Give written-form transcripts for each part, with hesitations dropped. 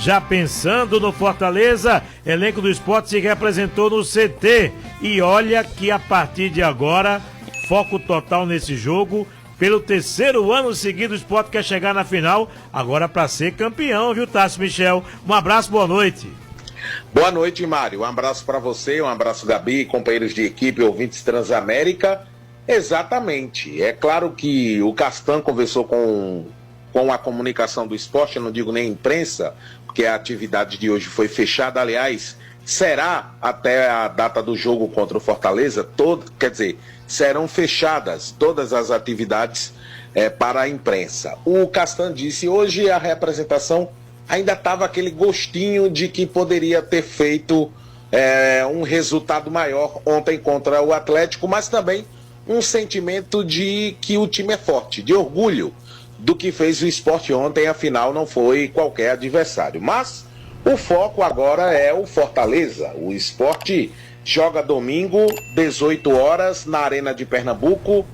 Já pensando no Fortaleza, elenco do Sport se representou no CT. E olha que a partir de agora, foco total nesse jogo. Pelo terceiro ano seguido, o Sport quer chegar na final, agora para ser campeão, viu, Tássio Michel? Um abraço, boa noite. Boa noite, Mário. Um abraço para você, um abraço, Gabi, companheiros de equipe, ouvintes Transamérica. Exatamente. É claro que o Castan conversou com a comunicação do esporte, eu não digo nem imprensa, porque a atividade de hoje foi fechada. Aliás, será até a data do jogo contra o Fortaleza, serão fechadas todas as atividades para a imprensa. O Castan disse, hoje a representação ainda estava aquele gostinho de que poderia ter feito um resultado maior ontem contra o Atlético, mas também um sentimento de que o time é forte, de orgulho do que fez o Sport ontem, afinal não foi qualquer adversário. Mas o foco agora é o Fortaleza. O Sport joga domingo, 18 horas, na Arena de Pernambuco.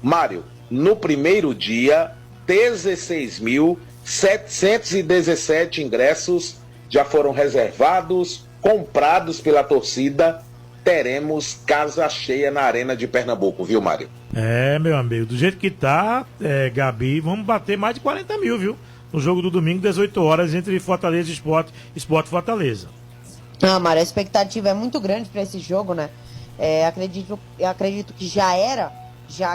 Mário, no primeiro dia, 16.717 ingressos já foram reservados, comprados pela torcida. Teremos casa cheia na Arena de Pernambuco, viu, Mário? Meu amigo, do jeito que tá, Gabi, vamos bater mais de 40 mil, viu? No jogo do domingo, 18 horas, entre Fortaleza e Sport Fortaleza. Mário, a expectativa é muito grande para esse jogo, né? Acredito que já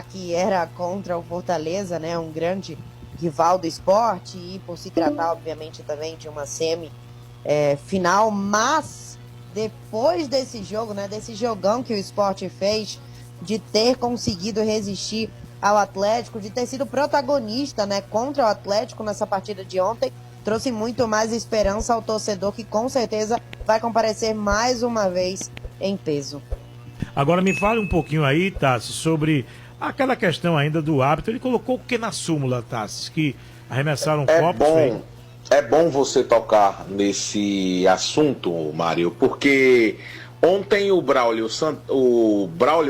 que era contra o Fortaleza, né? Um grande rival do Sport, e por se tratar, obviamente, também de uma final, mas depois desse jogo, né? Desse jogão que o Sport fez, de ter conseguido resistir ao Atlético, de ter sido protagonista, né, contra o Atlético nessa partida de ontem, trouxe muito mais esperança ao torcedor, que com certeza vai comparecer mais uma vez em peso. Agora me fale um pouquinho aí, Tassi, sobre aquela questão ainda do árbitro. Ele colocou o que na súmula, Tassi? Que arremessaram copos? É bom você tocar nesse assunto, Mário, porque ontem o Braulio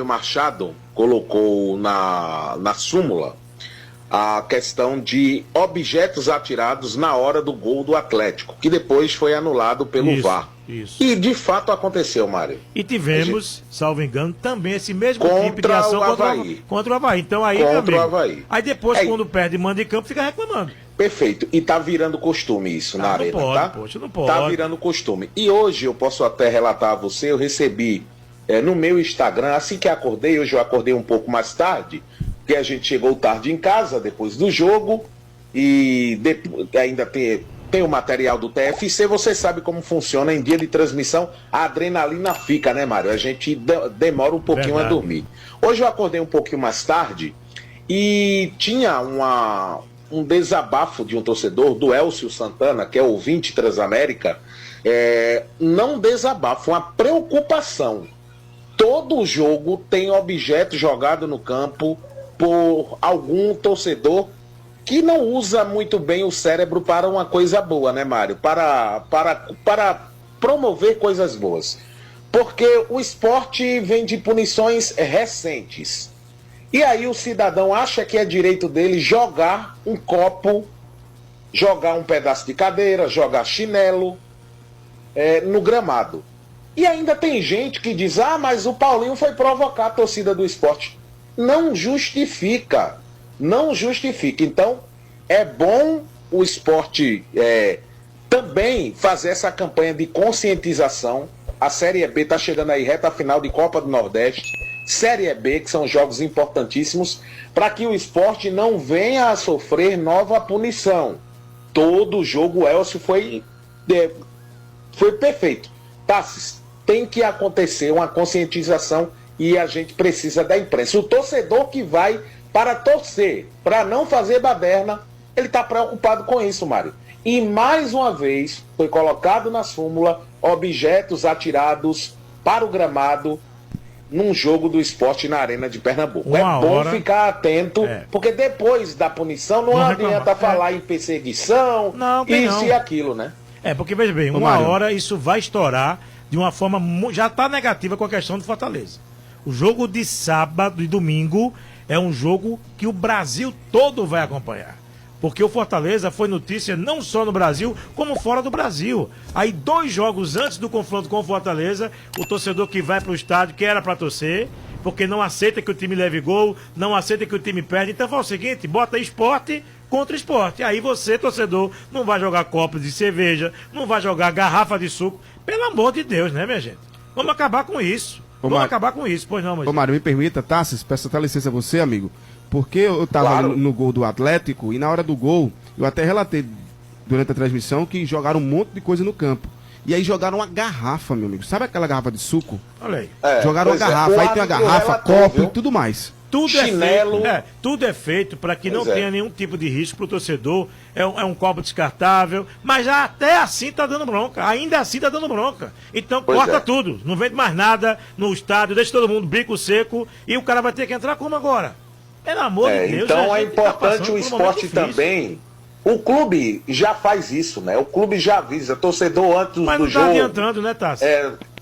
Machado colocou na súmula a questão de objetos atirados na hora do gol do Atlético, que depois foi anulado pelo VAR. Isso. E de fato aconteceu, Mário. E tivemos, salvo engano, também esse mesmo tipo de ação contra o Avaí. Então aí, aí depois, quando perde e manda em campo, fica reclamando. Perfeito. E tá virando costume isso na arena, tá? Não pode. Tá virando costume. E hoje eu posso até relatar a você, eu recebi no meu Instagram, assim que acordei, hoje eu acordei um pouco mais tarde, porque a gente chegou tarde em casa, depois do jogo, e ainda tem o material do TFC, você sabe como funciona em dia de transmissão, a adrenalina fica, né, Mário? A gente demora um pouquinho a dormir. Hoje eu acordei um pouquinho mais tarde e tinha um desabafo de um torcedor, do Elcio Santana, que é ouvinte Transamérica, não desabafo, uma preocupação. Todo jogo tem objeto jogado no campo por algum torcedor que não usa muito bem o cérebro para uma coisa boa, né, Mário? Para promover coisas boas. Porque o esporte vem de punições recentes. E aí o cidadão acha que é direito dele jogar um copo, jogar um pedaço de cadeira, jogar chinelo no gramado. E ainda tem gente que diz, mas o Paulinho foi provocar a torcida do esporte. Não justifica. Não justifica. Então, é bom o esporte também fazer essa campanha de conscientização. A Série B está chegando aí, reta final de Copa do Nordeste. Série B, que são jogos importantíssimos, para que o esporte não venha a sofrer nova punição. Todo jogo, Elcio, foi perfeito. Tassis, tem que acontecer uma conscientização e a gente precisa da imprensa. O torcedor que vai para torcer, para não fazer baderna, ele está preocupado com isso, Mário. E mais uma vez foi colocado na súmula objetos atirados para o gramado num jogo do esporte na Arena de Pernambuco. Bom ficar atento, porque depois da punição não adianta falar em perseguição, isso e aquilo, né? Porque veja bem, hora isso vai estourar de uma forma já está negativa com a questão do Fortaleza. O jogo de sábado e domingo é um jogo que o Brasil todo vai acompanhar. Porque o Fortaleza foi notícia não só no Brasil, como fora do Brasil. Aí 2 jogos antes do confronto com o Fortaleza, o torcedor que vai pro estádio, que era pra torcer, porque não aceita que o time leve gol, não aceita que o time perde. Então fala o seguinte, bota esporte contra esporte. Aí você, torcedor, não vai jogar copos de cerveja, não vai jogar garrafa de suco. Pelo amor de Deus, né, minha gente? Vamos acabar com isso. Vamos acabar com isso, pois não, mas... Ô, Mário, me permita, Tassis, peço até licença a você, amigo, porque eu tava Claro. no gol do Atlético e na hora do gol, eu até relatei durante a transmissão que jogaram um monte de coisa no campo. E aí jogaram uma garrafa, meu amigo. Sabe aquela garrafa de suco? Olha aí. Jogaram uma pois é. garrafa, O aí tem a árbitro garrafa, relatou, copo viu? e tudo mais. Tudo Chinelo. tudo é feito para que não Pois é. tenha nenhum tipo de risco pro torcedor. É um copo descartável, mas até assim tá dando bronca. Ainda assim tá dando bronca. Então Pois corta é. tudo. Não vende mais nada no estádio, deixa todo mundo bico seco e o cara vai ter que entrar como agora? Pelo amor de Deus. Então a é gente tá importante passando o por um momento esporte difícil. também. O clube já faz isso, né? O clube já avisa, torcedor antes Mas do não tá jogo. adiantando, né, Tassi?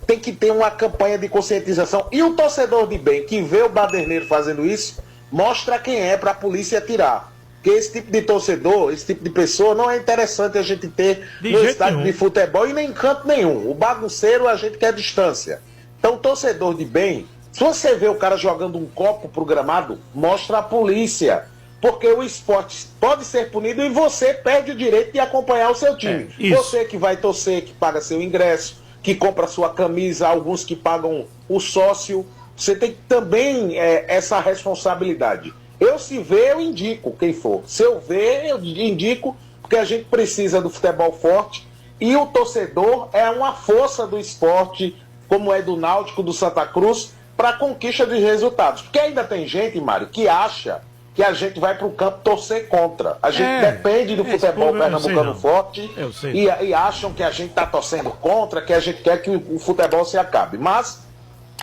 Tem que ter uma campanha de conscientização. E o torcedor de bem que vê o baderneiro fazendo isso, mostra quem é para a polícia tirar. Porque esse tipo de torcedor, esse tipo de pessoa, não é interessante a gente ter De no jeito estádio nenhum. de futebol e nem em canto nenhum. O bagunceiro a gente quer distância. Então, torcedor de bem, se você vê o cara jogando um copo pro gramado, mostra a polícia. Porque o esporte pode ser punido e você perde o direito de acompanhar o seu time. Isso. Você que vai torcer, que paga seu ingresso, que compra sua camisa, alguns que pagam o sócio, você tem também essa responsabilidade. Eu se ver, eu indico quem for. Se eu ver, eu indico, porque a gente precisa do futebol forte e o torcedor é uma força do esporte, como é do Náutico, do Santa Cruz, para a conquista de resultados. Porque ainda tem gente, Mário, que acha que a gente vai para o campo torcer contra. A gente depende do futebol povo eu não sei, pernambucano não. forte Eu sei. e acham que a gente está torcendo contra, que a gente quer que o futebol se acabe. Mas,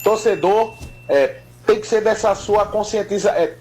torcedor, tem que ser dessa sua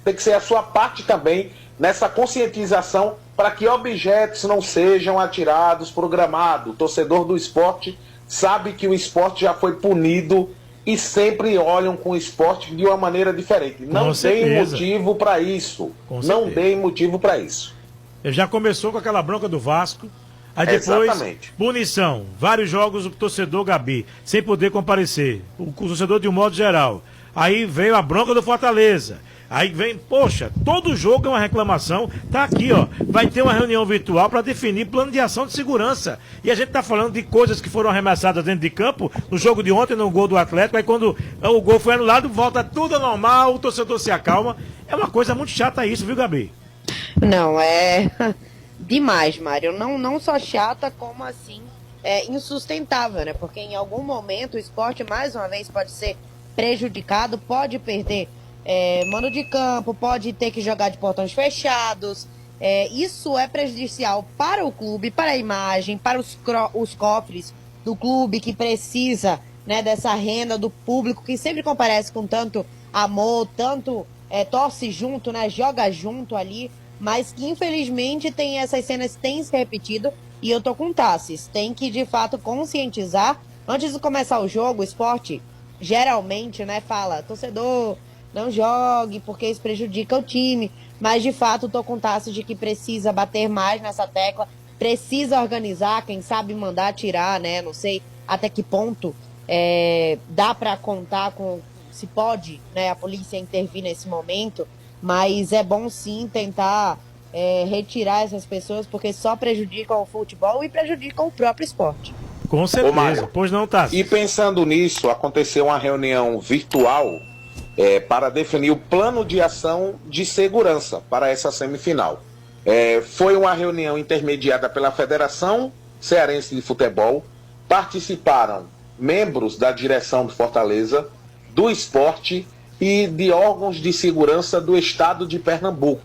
tem que ser a sua parte também nessa conscientização para que objetos não sejam atirados para o gramado. O torcedor do esporte sabe que o esporte já foi punido e sempre olham com o esporte de uma maneira diferente. Não deem certeza. motivo para isso. Com Não certeza. deem motivo para isso. Ele já começou com aquela bronca do Vasco. Aí depois, Exatamente. punição. Vários jogos o torcedor Gabi, sem poder comparecer. O torcedor de um modo geral. Aí veio a bronca do Fortaleza. Aí vem, poxa, todo jogo é uma reclamação. Tá aqui, ó. Vai ter uma reunião virtual para definir plano de ação de segurança. E a gente tá falando de coisas que foram arremessadas dentro de campo, no jogo de ontem, no gol do Atlético. Aí quando o gol foi anulado, volta tudo ao normal, o torcedor se acalma. É uma coisa muito chata isso, viu, Gabi? Não, é demais, Mário. Não só chata, como assim, insustentável, né? Porque em algum momento o esporte, mais uma vez, pode ser prejudicado, pode perder mano de campo, pode ter que jogar de portões fechados. Isso é prejudicial para o clube, para a imagem, para os cofres do clube que precisa, né, dessa renda do público que sempre comparece com tanto amor, tanto torce junto, né, joga junto ali, mas que infelizmente essas cenas têm se repetido e eu tô com Tassis. Tem que de fato conscientizar. Antes de começar o jogo, o esporte geralmente, né, fala, torcedor, não jogue porque isso prejudica o time, mas de fato tô com Tassis de que precisa bater mais nessa tecla, precisa organizar, quem sabe mandar tirar, né, não sei até que ponto dá para contar com, se pode, né, a polícia intervir nesse momento, mas é bom sim tentar retirar essas pessoas, porque só prejudicam o futebol e prejudicam o próprio esporte. Com certeza. Mário, Pois não, Tassi? E pensando nisso, aconteceu uma reunião virtual para definir o plano de ação de segurança para essa semifinal. Foi uma reunião intermediada pela Federação Cearense de Futebol. Participaram membros da direção do Fortaleza, do esporte e de órgãos de segurança do estado de Pernambuco.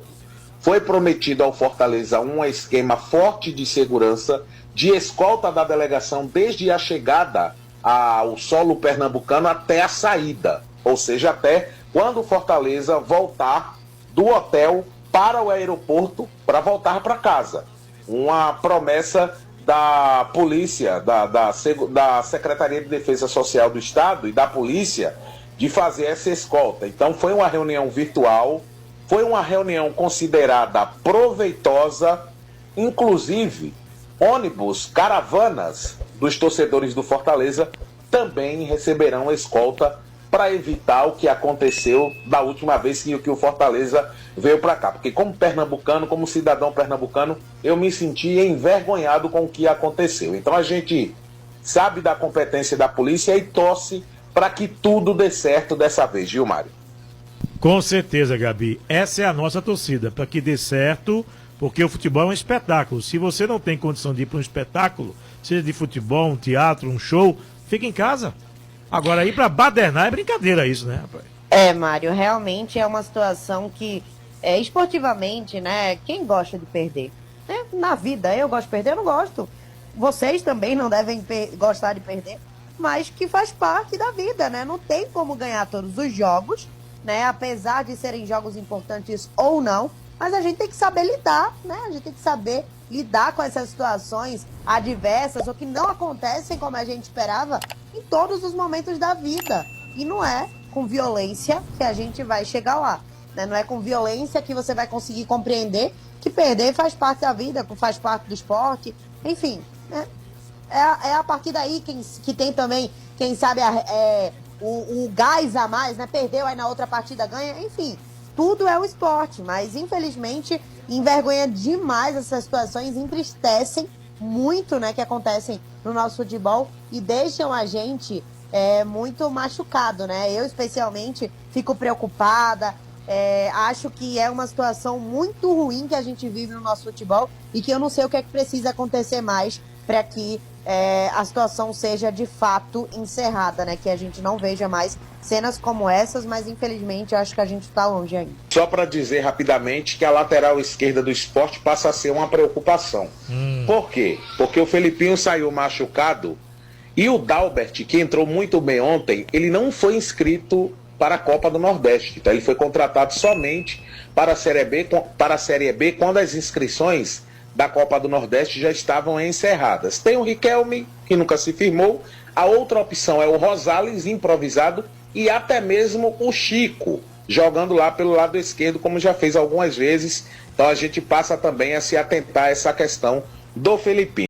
Foi prometido ao Fortaleza um esquema forte de segurança, de escolta da delegação desde a chegada ao solo pernambucano até a saída, ou seja, até quando o Fortaleza voltar do hotel para o aeroporto para voltar para casa. Uma promessa da polícia, da Secretaria de Defesa Social do Estado e da polícia de fazer essa escolta. Então foi uma reunião virtual Foi uma reunião considerada proveitosa, inclusive ônibus, caravanas dos torcedores do Fortaleza também receberão escolta para evitar o que aconteceu da última vez que o Fortaleza veio para cá. Porque como pernambucano, como cidadão pernambucano, eu me senti envergonhado com o que aconteceu. Então a gente sabe da competência da polícia e torce para que tudo dê certo dessa vez, viu, Mário? Com certeza, Gabi. Essa é a nossa torcida, para que dê certo, porque o futebol é um espetáculo. Se você não tem condição de ir para um espetáculo, seja de futebol, um teatro, um show, fica em casa. Agora, ir para badernar é brincadeira isso, né, rapaz? Mário, realmente é uma situação que, esportivamente, né, quem gosta de perder? Né? Na vida, eu gosto de perder, eu não gosto. Vocês também não devem gostar de perder, mas que faz parte da vida, né? Não tem como ganhar todos os jogos, né? Apesar de serem jogos importantes ou não, mas a gente tem que saber lidar, né? A gente tem que saber lidar com essas situações adversas ou que não acontecem como a gente esperava em todos os momentos da vida. E não é com violência que a gente vai chegar lá, né? Não é com violência que você vai conseguir compreender que perder faz parte da vida, faz parte do esporte, enfim, né? É a partir daí que tem também, quem sabe, o gás a mais, né? Perdeu, aí na outra partida ganha, enfim. Tudo é o esporte, mas infelizmente envergonha demais essas situações, entristecem muito, né, que acontecem no nosso futebol e deixam a gente muito machucado, né? Eu especialmente fico preocupada, acho que é uma situação muito ruim que a gente vive no nosso futebol e que eu não sei o que é que precisa acontecer mais para que a situação seja de fato encerrada, né? Que a gente não veja mais cenas como essas, mas infelizmente eu acho que a gente está longe ainda. Só para dizer rapidamente que a lateral esquerda do esporte passa a ser uma preocupação. Por quê? Porque o Felipinho saiu machucado e o Dalbert, que entrou muito bem ontem, ele não foi inscrito para a Copa do Nordeste. Então ele foi contratado somente para a Série B quando as inscrições da Copa do Nordeste já estavam encerradas. Tem o Riquelme, que nunca se firmou, a outra opção é o Rosales, improvisado, e até mesmo o Chico, jogando lá pelo lado esquerdo, como já fez algumas vezes. Então a gente passa também a se atentar a essa questão do Felipinho.